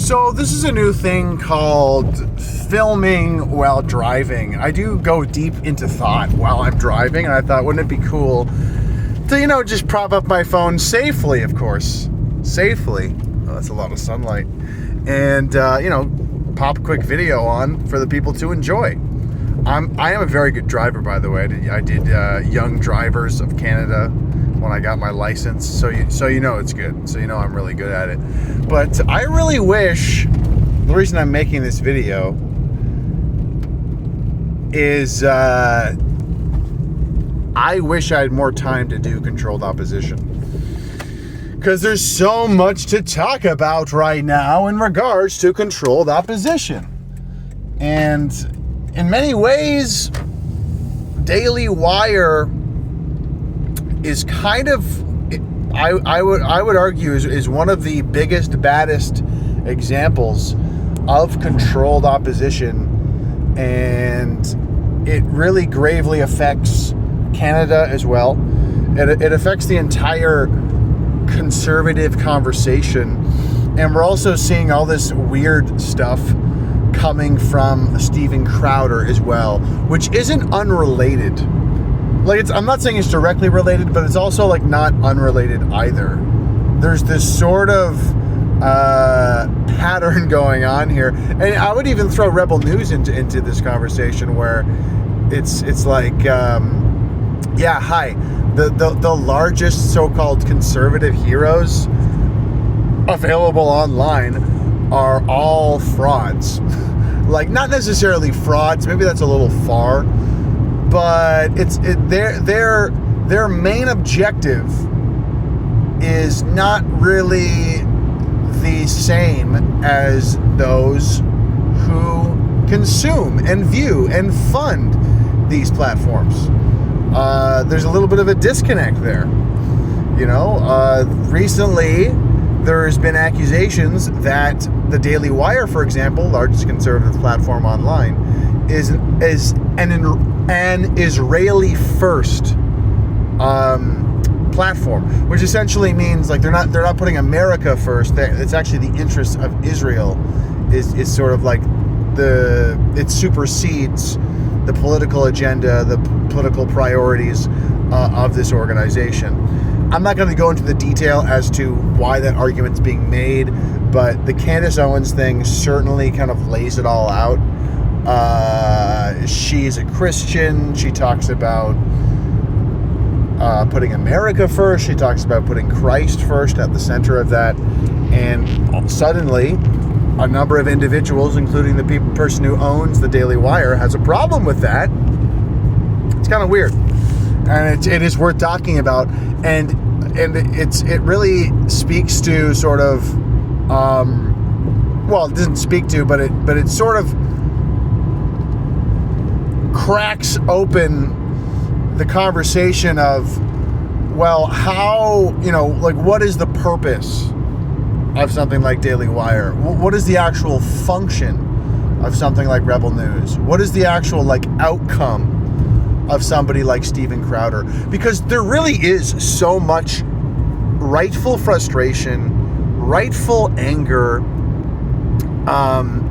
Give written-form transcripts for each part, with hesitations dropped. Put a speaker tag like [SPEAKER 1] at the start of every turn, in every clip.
[SPEAKER 1] So this is a new thing called filming while driving. I do go deep into thought while I'm driving, and I thought, wouldn't it be cool to, just prop up my phone safely, of course. Safely. Oh, that's a lot of sunlight. And, pop a quick video on for the people to enjoy. I am a very good driver, by the way. I did Young Drivers of Canada when I got my license, so you know it's good. So I'm really good at it. But I really wish, the reason I'm making this video is I wish I had more time to do controlled opposition. Because there's so much to talk about right now in regards to controlled opposition. And in many ways, Daily Wire is kind of, I would argue, is one of the biggest, baddest examples of controlled opposition, and it really gravely affects Canada as well. It affects the entire conservative conversation, and we're also seeing all this weird stuff coming from Steven Crowder as well, which isn't unrelated. I'm not saying it's directly related, but it's also not unrelated either. There's this sort of pattern going on here, and I would even throw Rebel News into this conversation, where it's like, hi, the largest so-called conservative heroes available online are all frauds. Not necessarily frauds, maybe that's a little far, but their main objective is not really the same as those who consume and view and fund these platforms. There's a little bit of a disconnect there. Recently there's been accusations that the Daily Wire, for example, largest conservative platform online, is an Israeli first platform, which essentially means they're not putting America first. It's actually the interests of Israel is sort of it supersedes the political agenda, the political priorities of this organization. I'm not going to go into the detail as to why that argument's being made, but the Candace Owens thing certainly kind of lays it all out. She's a Christian. She talks about putting America first. She talks about putting Christ first at the center of that. And suddenly, a number of individuals, including the person who owns the Daily Wire, has a problem with that. It's kind of weird. And it is worth talking about. And it really speaks to sort of, it doesn't speak to, but it sort of cracks open the conversation of, how, what is the purpose of something like Daily Wire? What is the actual function of something like Rebel News? What is the actual outcome of somebody like Steven Crowder? Because there really is so much rightful frustration, rightful anger,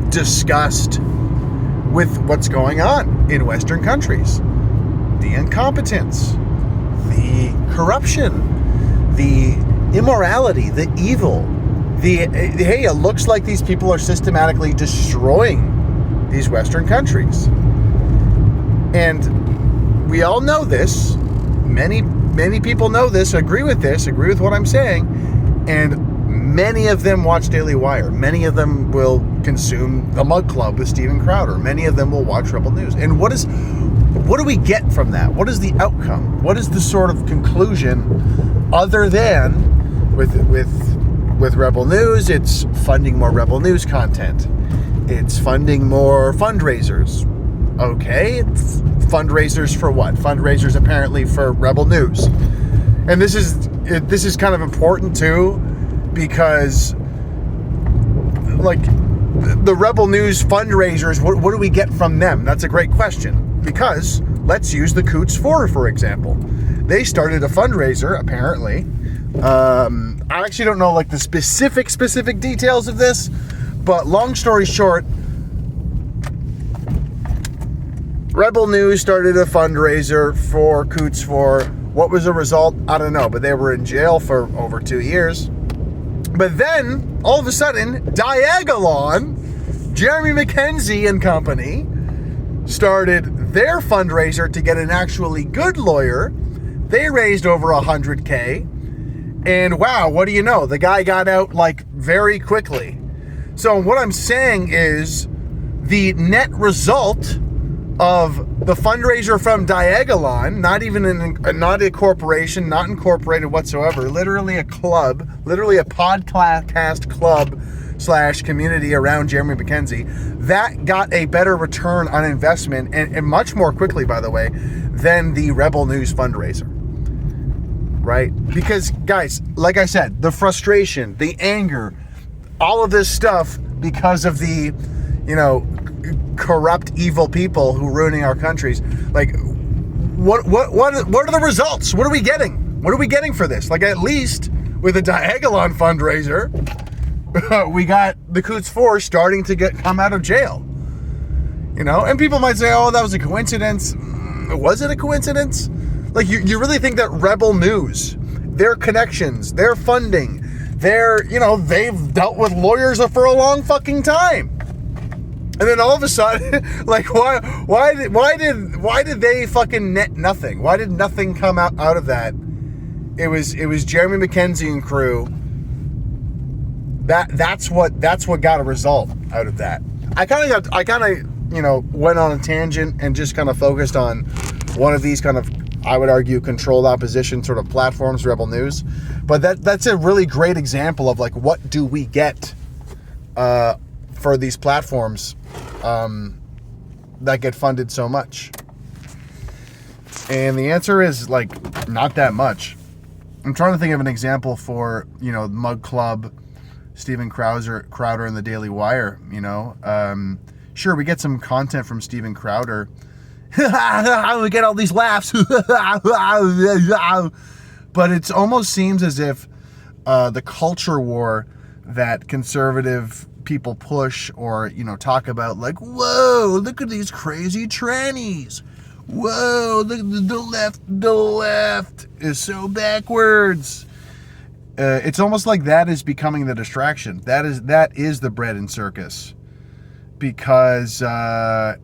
[SPEAKER 1] disgust with what's going on in Western countries. The incompetence, the corruption, the immorality, the evil. It looks like these people are systematically destroying these Western countries. And we all know this. Many people know this, agree with what I'm saying, and many of them watch Daily Wire. Many of them will consume the Mug Club with Steven Crowder. Many of them will watch Rebel News. And what do we get from that? What is the outcome? What is the sort of conclusion, other than with Rebel News? It's funding more Rebel News content. It's funding more fundraisers. Okay, it's fundraisers for what? Fundraisers apparently for Rebel News. And this is kind of important too, because the Rebel News fundraisers, what do we get from them? That's a great question. Because let's use the Coots 4, for example. They started a fundraiser, apparently. I actually don't know the specific details of this, But long story short, Rebel News started a fundraiser for Coots for what was the result? I don't know, but they were in jail for over 2 years. But then, all of a sudden, Diagolon, Jeremy McKenzie and company, started their fundraiser to get an actually good lawyer. They raised over $100K. And wow, what do you know? The guy got out like very quickly. So what I'm saying is the net result of the fundraiser from Diagolon, not a corporation, not incorporated whatsoever, literally a club, literally a podcast club / community around Jeremy McKenzie, that got a better return on investment and much more quickly, by the way, than the Rebel News fundraiser. Right? Because, guys, like I said, the frustration, the anger, all of this stuff because of the, corrupt, evil people who are ruining our countries. Like, what are the results? What are we getting? What are we getting for this? Like, at least with the Diagolon fundraiser, we got the Coots Force starting to come out of jail. And people might say, oh, that was a coincidence. Was it a coincidence? Like, you really think that Rebel News, their connections, their funding, they've dealt with lawyers for a long fucking time. And then all of a sudden, like, why did they fucking net nothing? Why did nothing come out of that? It was Jeremy McKenzie and crew. That's what got a result out of that. I kind of went on a tangent and just kind of focused on one of these kind of, I would argue, controlled opposition sort of platforms, Rebel News. But that's a really great example of like, what do we get for these platforms that get funded so much? And the answer is like, not that much. I'm trying to think of an example for, Mug Club, Steven Crowder and the Daily Wire, Sure, we get some content from Steven Crowder. We get all these laughs. But it almost seems as if the culture war that conservative people push or, talk about, like, whoa, look at these crazy trannies. Whoa, the left is so backwards. It's almost like that is becoming the distraction. That is the bread and circus. Because, again,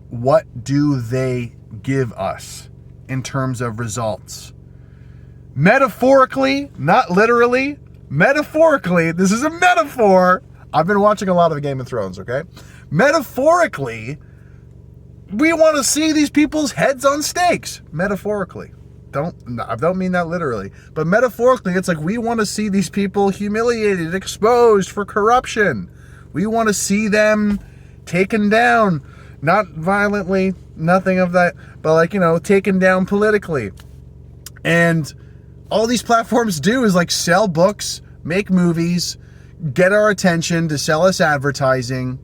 [SPEAKER 1] what do they give us in terms of results? Metaphorically, not literally, metaphorically, this is a metaphor. I've been watching a lot of Game of Thrones, okay? Metaphorically, we want to see these people's heads on stakes. Metaphorically. I don't mean that literally. But metaphorically, it's like we want to see these people humiliated, exposed for corruption. We want to see them taken down. Not violently, nothing of that, but like, taken down politically. And all these platforms do is like sell books, make movies, get our attention to sell us advertising.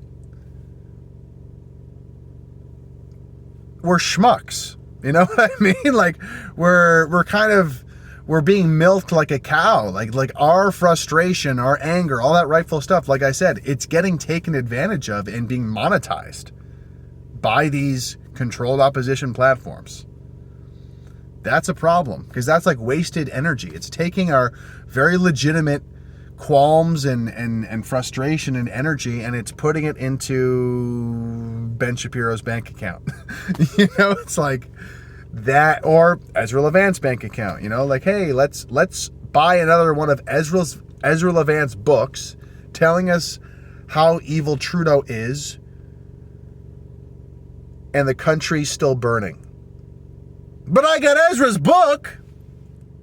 [SPEAKER 1] We're schmucks. You know what I mean? Like we're being milked like a cow. Like our frustration, our anger, all that rightful stuff, like I said, it's getting taken advantage of and being monetized by these controlled opposition platforms. That's a problem, because that's like wasted energy. It's taking our very legitimate qualms and frustration and energy, and it's putting it into Ben Shapiro's bank account. It's like that, or Ezra Levant's bank account. Like, hey, let's buy another one of Ezra Levant's books telling us how evil Trudeau is, and the country's still burning. But I got Ezra's book.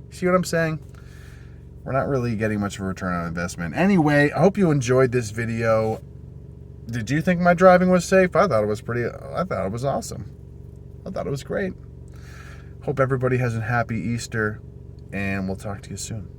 [SPEAKER 1] See what I'm saying? We're not really getting much of a return on investment. Anyway, I hope you enjoyed this video. Did you think my driving was safe? I thought it was awesome. I thought it was great. Hope everybody has a happy Easter, and we'll talk to you soon.